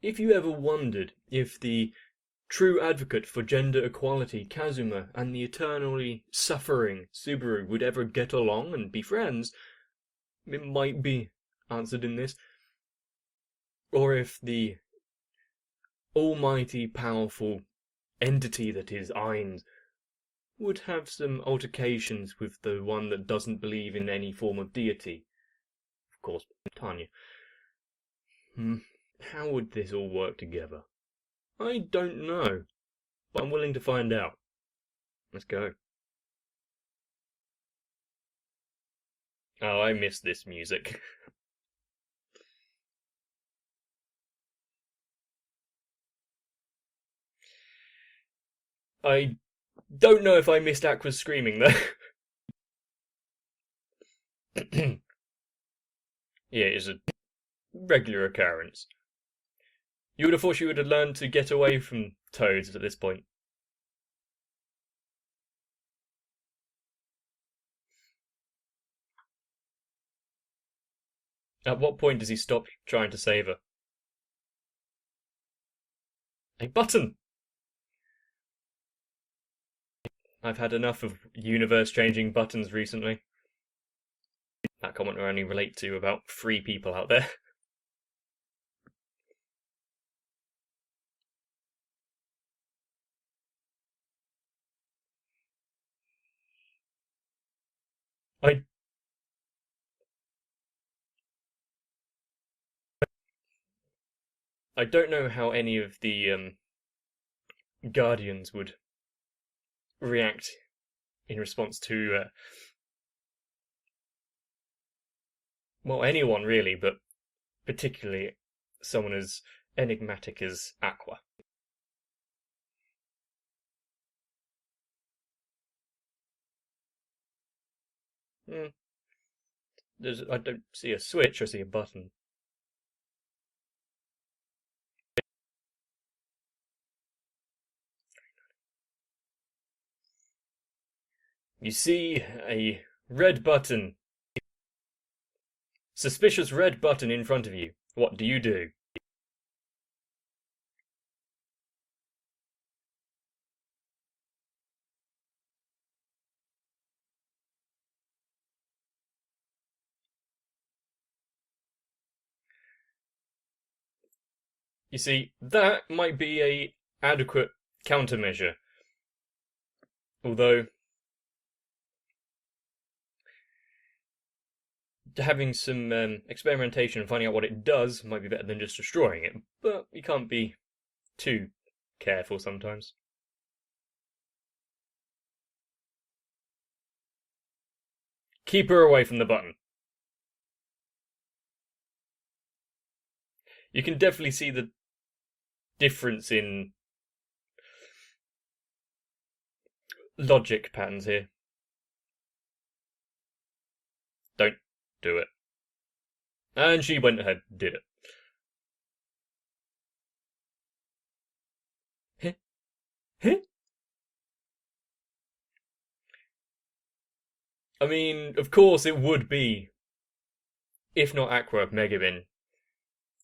If you ever wondered if the true advocate for gender equality, Kazuma, and the eternally suffering Subaru would ever get along and be friends, it might be answered in this. Or if the almighty powerful entity that is Ainz would have some altercations with the one that doesn't believe in any form of deity. Of course, Tanya. How would this all work together? I don't know, but I'm willing to find out. Let's go. Oh, I miss this music. I don't know if I missed Aqua's screaming though. Yeah, it's a regular occurrence. You would have thought she would have learned to get away from toads at this point. At what point does he stop trying to save her? A button! I've had enough of universe-changing buttons recently. That comment will only relate to about 3 people out there. I don't know how any of the Guardians would react in response to, well, anyone really, but particularly someone as enigmatic as Aqua. I don't see a switch, I see a button. You see a red button. Suspicious red button in front of you. What do you do? You see, that might be a adequate countermeasure. Although having some experimentation and finding out what it does might be better than just destroying it. But you can't be too careful sometimes. Keep her away from the button. You can definitely see the difference in logic patterns here. Don't do it. And she went ahead and did it. I mean, of course it would be, if not Aqua, Megabin.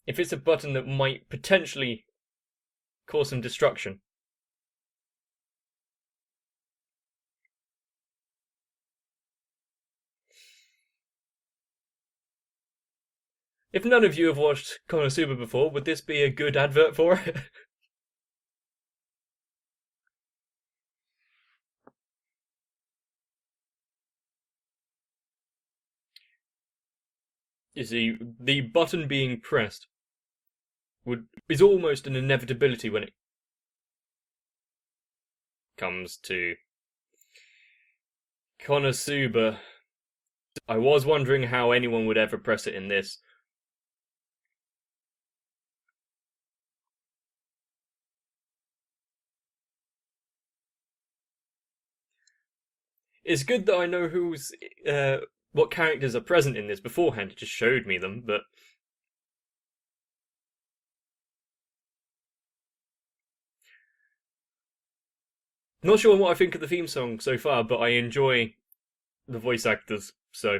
If it's a button that might potentially cause some destruction. If none of you have watched Konosuba before, would this be a good advert for it? You see, the button being pressed is almost an inevitability when it comes to Konosuba. I was wondering how anyone would ever press it in this. It's good that I know what characters are present in this beforehand. It just showed me them, but not sure what I think of the theme song so far, but I enjoy the voice actors, so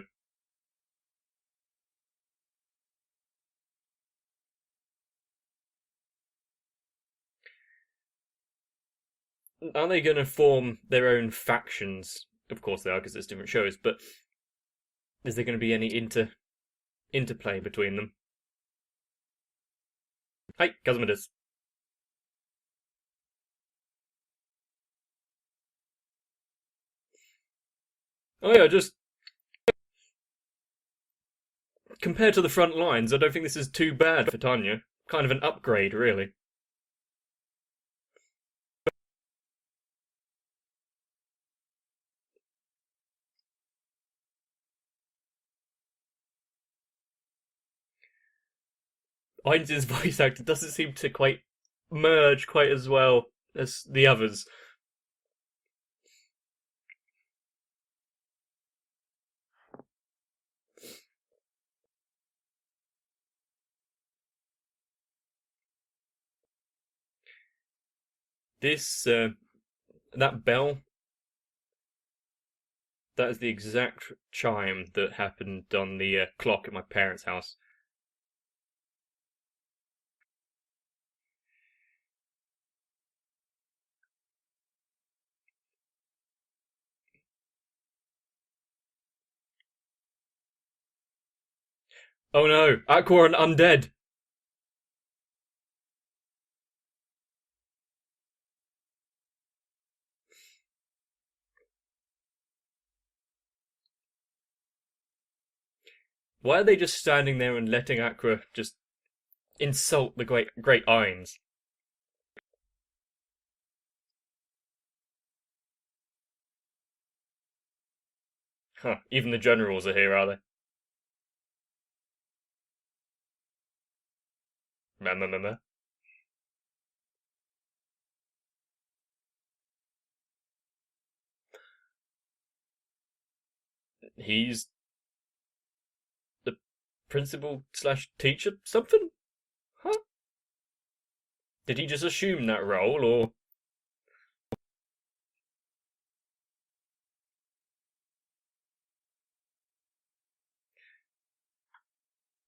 Are they going to form their own factions? Of course they are, because it's different shows. But is there going to be any interplay between them? Hi, Kazumadas. Oh yeah, just compared to the front lines, I don't think this is too bad for Tanya. Kind of an upgrade, really. Ainz's voice actor doesn't seem to quite merge quite as well as the others. This that bell, that is the exact chime that happened on the clock at my parents' house. Oh no, Aqua and undead. Why are they just standing there and letting Aqua just insult the great Ainz? Huh, even the generals are here, are they? Meh. He's the principal slash teacher something? Huh? Did he just assume that role, or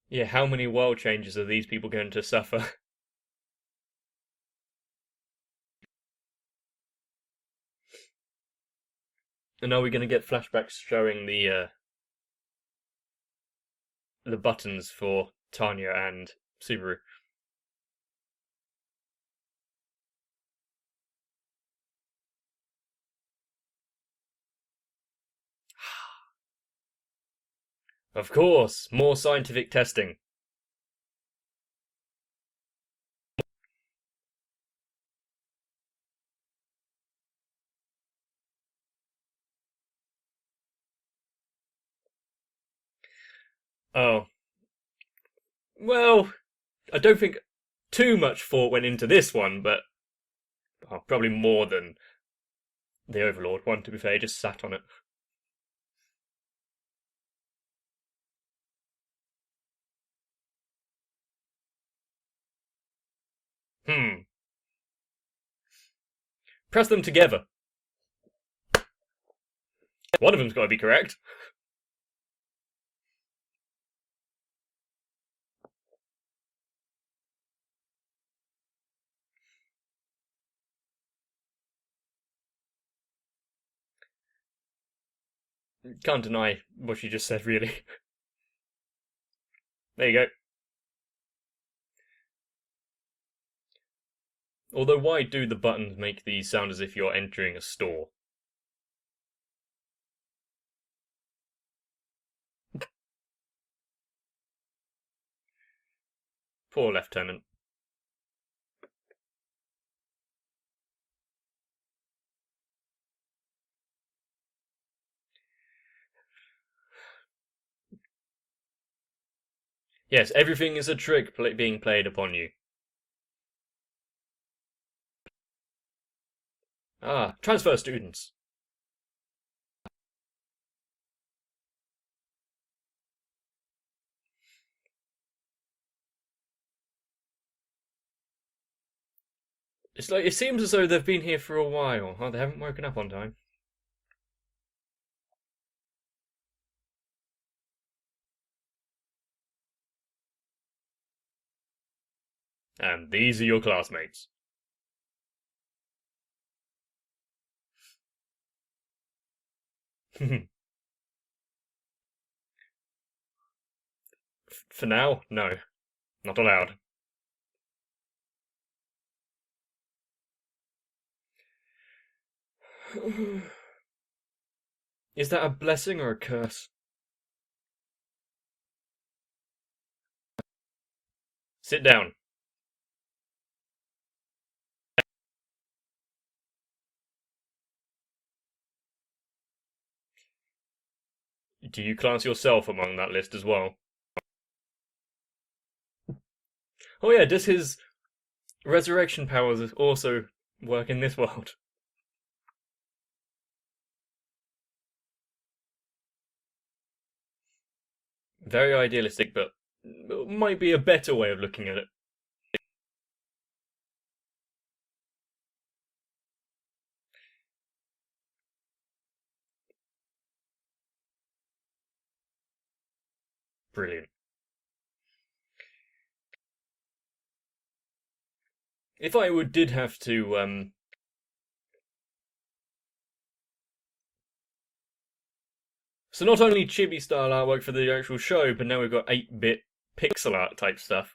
yeah? How many world changes are these people going to suffer? And are we going to get flashbacks showing the buttons for Tanya and Subaru? Of course, more scientific testing. Oh, well, I don't think too much thought went into this one, but probably more than the Overlord one, to be fair. He just sat on it. Hmm. Press them together. One of them's got to be correct. Can't deny what she just said, really. There you go. Although, why do the buttons make these sound as if you're entering a store? Poor Lieutenant. Yes, everything is a trick being played upon you. Ah, transfer students. It's like it seems as though they've been here for a while. Oh, they haven't woken up on time. And these are your classmates. For now, no. Not allowed. Is that a blessing or a curse? Sit down. Do you class yourself among that list as well? Oh yeah, does his resurrection powers also work in this world? Very idealistic, but might be a better way of looking at it. Brilliant. If I did have to, so not only chibi style artwork for the actual show, but now we've got 8-bit pixel art type stuff.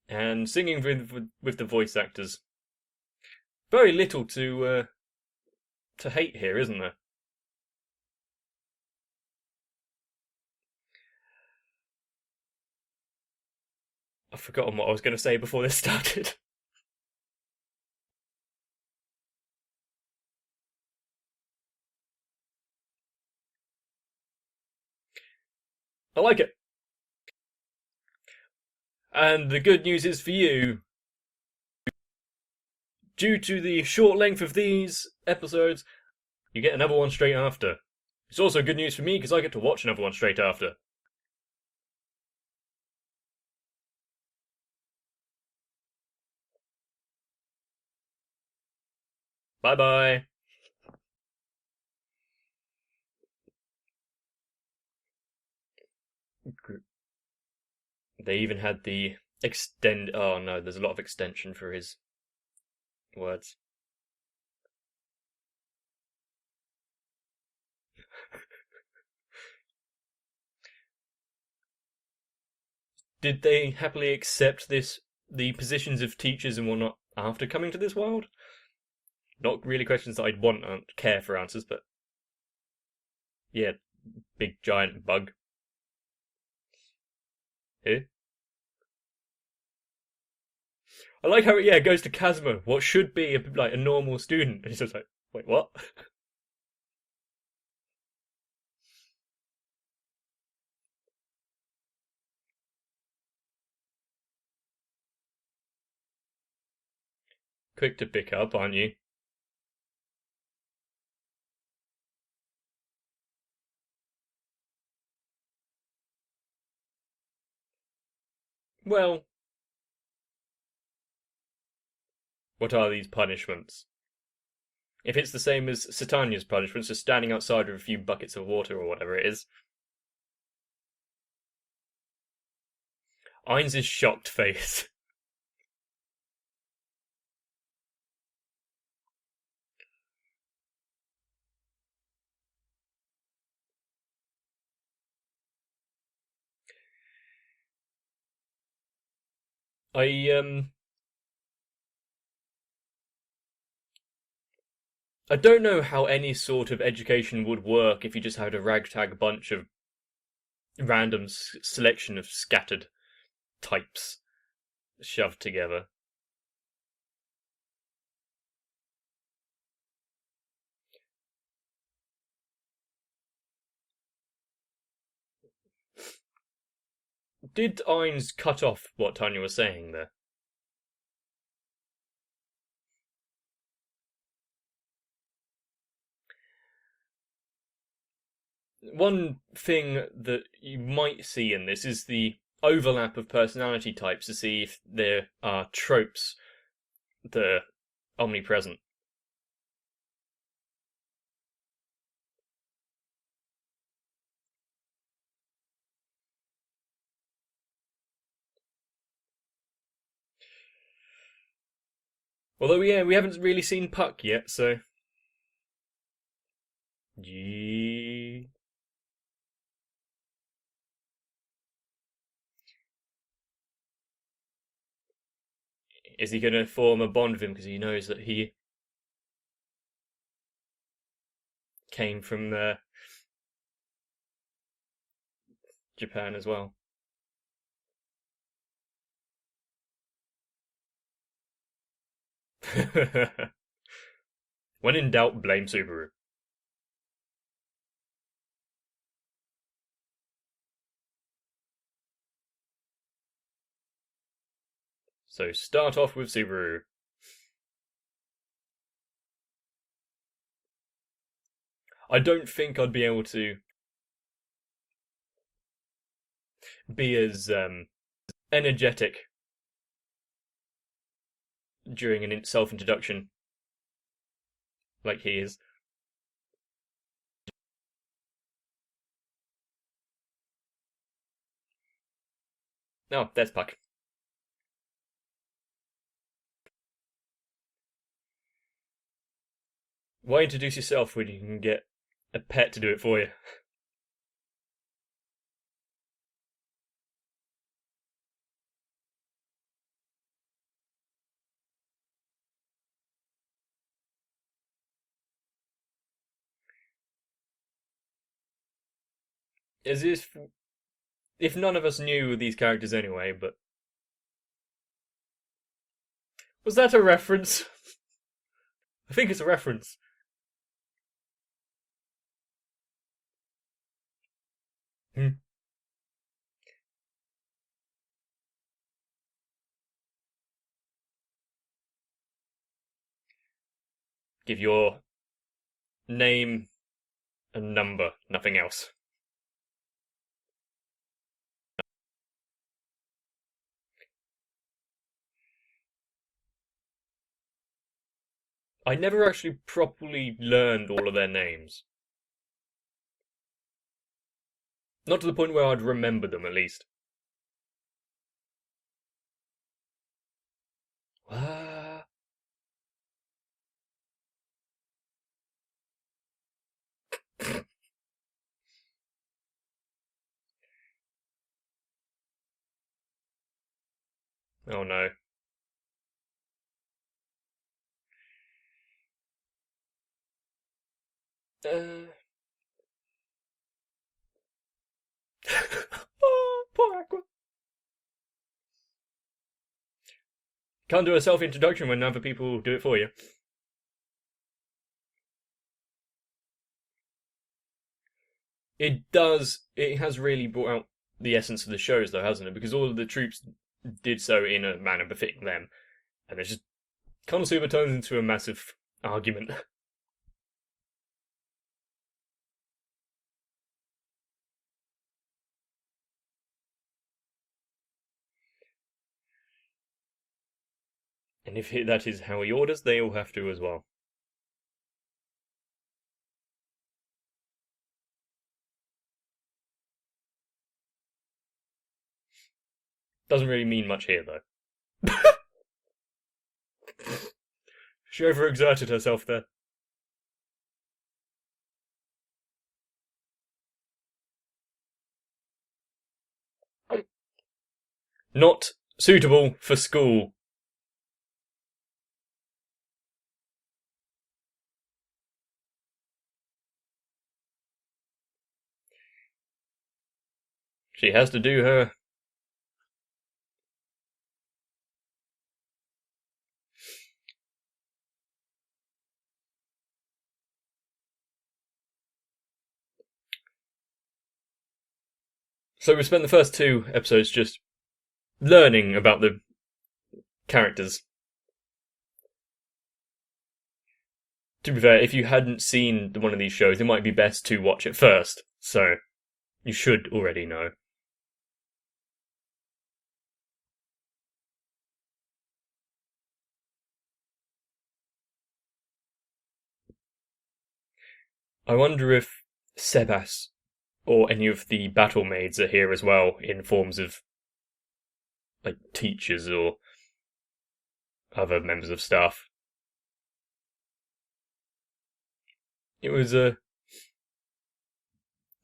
And singing with the voice actors. Very little to hate here, isn't there? I've forgotten what I was going to say before this started. I like it. And the good news is for you, due to the short length of these episodes, you get another one straight after. It's also good news for me because I get to watch another one straight after. Bye bye. They even had the extend. Oh no, there's a lot of extension for his words. Did they happily accept the positions of teachers and whatnot after coming to this world? Not really questions that I'd want and care for answers, but yeah, big giant bug. Who? I like how it goes to Kazuma, what should be like a normal student, and he's just like, wait, what? Quick to pick up, aren't you? Well, what are these punishments? If it's the same as Satanya's punishments, just standing outside with a few buckets of water or whatever it is. Ainz' shocked face. I I don't know how any sort of education would work if you just had a ragtag bunch of random selection of scattered types shoved together. Did Ainz cut off what Tanya was saying there? One thing that you might see in this is the overlap of personality types to see if there are tropes that are omnipresent. Although, yeah, we haven't really seen Puck yet, so. Gee. Is he going to form a bond with him because he knows that he came from Japan as well? When in doubt, blame Subaru. So start off with Subaru. I don't think I'd be able to be as energetic during an self-introduction like he is. Oh, there's Puck. Why introduce yourself when you can get a pet to do it for you? As if none of us knew these characters anyway, but was that a reference? I think it's a reference. Hmm. Give your name and number, nothing else. I never actually properly learned all of their names. Not to the point where I'd remember them, at least. Ah. Oh no. Uh... oh, poor Aqua. Can't do a self-introduction when other people do it for you. It does. It has really brought out the essence of the shows, though, hasn't it? Because all of the troops did so in a manner befitting them, and it's just Konosuba turns into a massive argument. And if that is how he orders, they all have to as well. Doesn't really mean much here, though. She overexerted herself there. Not suitable for school. She has to do her. So we spent the first two episodes just learning about the characters. To be fair, if you hadn't seen one of these shows, it might be best to watch it first. So you should already know. I wonder if Sebas or any of the battle maids are here as well in forms of like teachers or other members of staff. It was a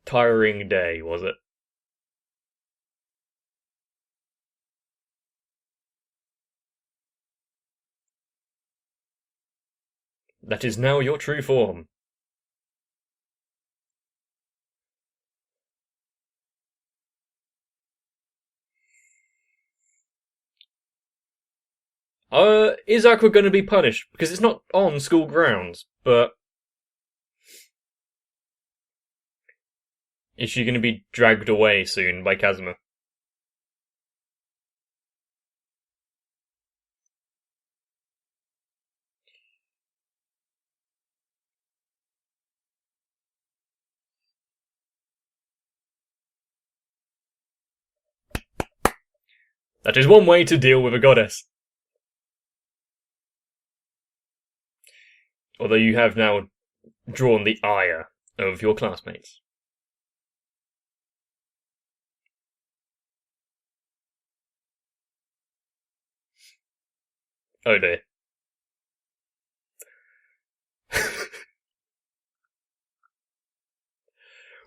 tiring day, was it? That is now your true form. Is Aqua going to be punished? Because it's not on school grounds, but is she going to be dragged away soon by Kazuma? That is one way to deal with a goddess. Although you have now drawn the ire of your classmates. Oh dear.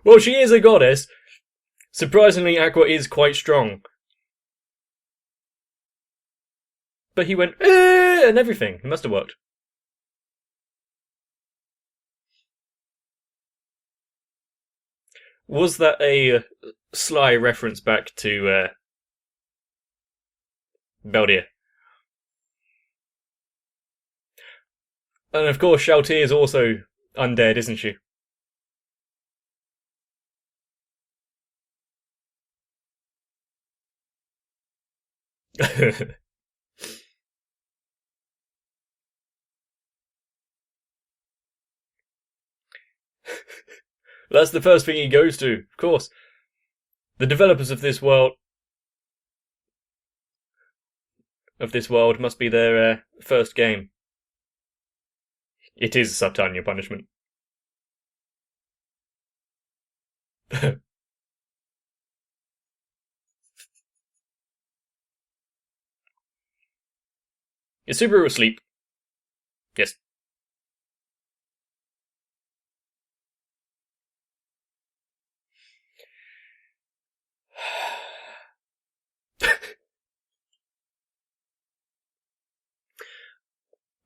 Well, she is a goddess. Surprisingly, Aqua is quite strong. But he went, and everything. It must have worked. Was that a sly reference back to Beldia? And of course, Shaltier is also undead, isn't she? That's the first thing he goes to, of course. The developers of this world must be their first game. It is Subterranean punishment. Is Subaru asleep? Yes.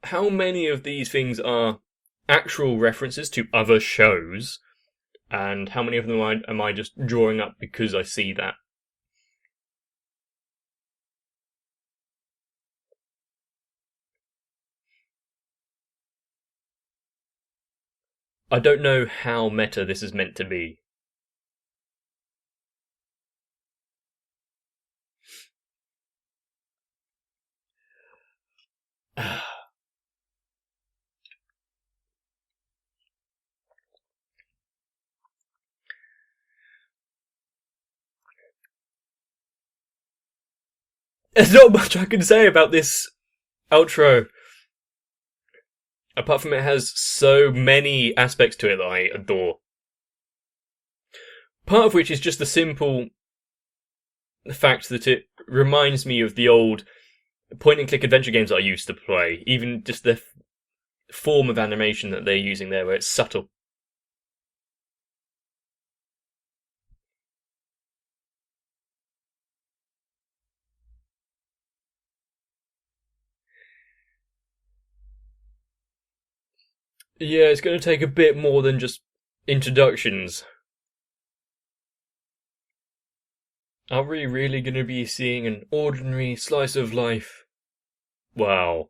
How many of these things are actual references to other shows, and how many of them am I just drawing up because I see that? I don't know how meta this is meant to be. There's not much I can say about this outro. Apart from it has so many aspects to it that I adore. Part of which is just the simple fact that it reminds me of the old point-and-click adventure games that I used to play. Even just the form of animation that they're using there, where it's subtle. Yeah, it's going to take a bit more than just introductions. Are we really going to be seeing an ordinary slice of life? Wow.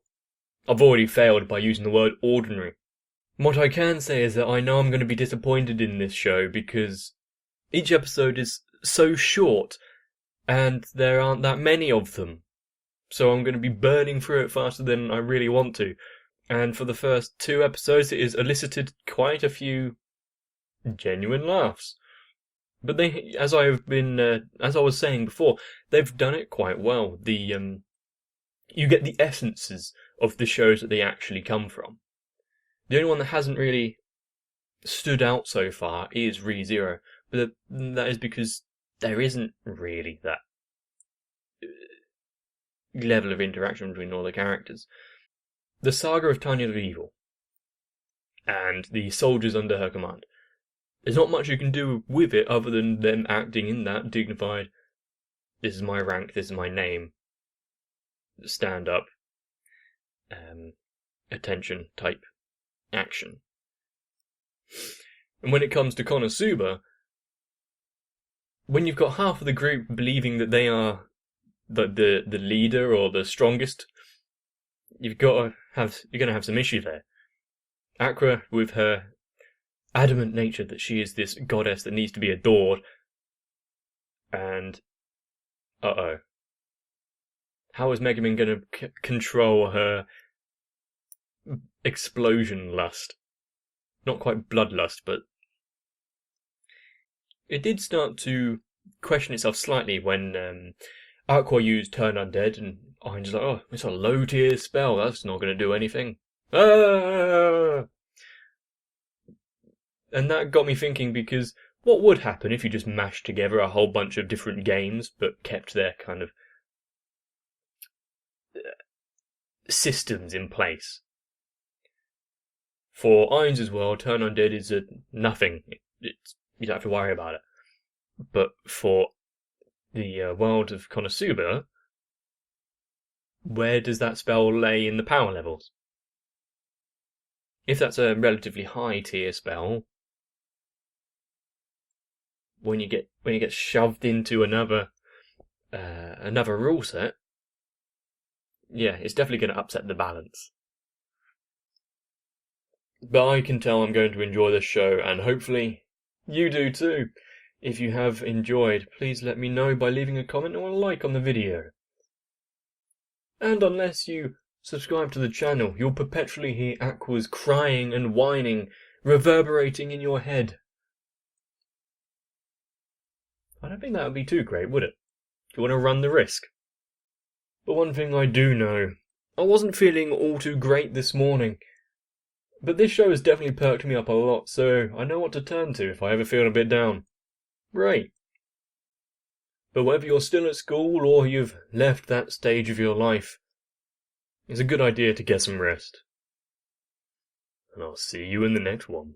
I've already failed by using the word ordinary. What I can say is that I know I'm going to be disappointed in this show because each episode is so short and there aren't that many of them. So I'm going to be burning through it faster than I really want to. And for the first 2 episodes, it has elicited quite a few genuine laughs. But they, as I was saying before, they've done it quite well. You get the essences of the shows that they actually come from. The only one that hasn't really stood out so far is ReZero, but that is because there isn't really that level of interaction between all the characters. The Saga of Tanya of Evil and the soldiers under her command. There's not much you can do with it other than them acting in that dignified, this is my rank, this is my name, stand up, attention type action. And when it comes to Konosuba, when you've got half of the group believing that they are the leader or the strongest, you're gonna have some issue there. Aqua, with her adamant nature that she is this goddess that needs to be adored, and how is Megumin gonna control her explosion lust? Not quite bloodlust, but it did start to question itself slightly when Aqua used Turn Undead, and Orange like, oh, it's a low tier spell, that's not going to do anything. Ah! And that got me thinking, because what would happen if you just mashed together a whole bunch of different games, but kept their kind of systems in place? For Irons as well, Turn Undead is a nothing. You don't have to worry about it. But for the world of Konosuba, where does that spell lay in the power levels? If that's a relatively high tier spell, when you get shoved into another rule set, yeah, it's definitely going to upset the balance. But I can tell I'm going to enjoy this show, and hopefully you do too. If you have enjoyed, please let me know by leaving a comment or a like on the video. And unless you subscribe to the channel, you'll perpetually hear Aqua's crying and whining reverberating in your head. I don't think that would be too great, would it? Do you want to run the risk? But one thing I do know, I wasn't feeling all too great this morning. But this show has definitely perked me up a lot, so I know what to turn to if I ever feel a bit down. Right. But whether you're still at school or you've left that stage of your life, it's a good idea to get some rest. And I'll see you in the next one.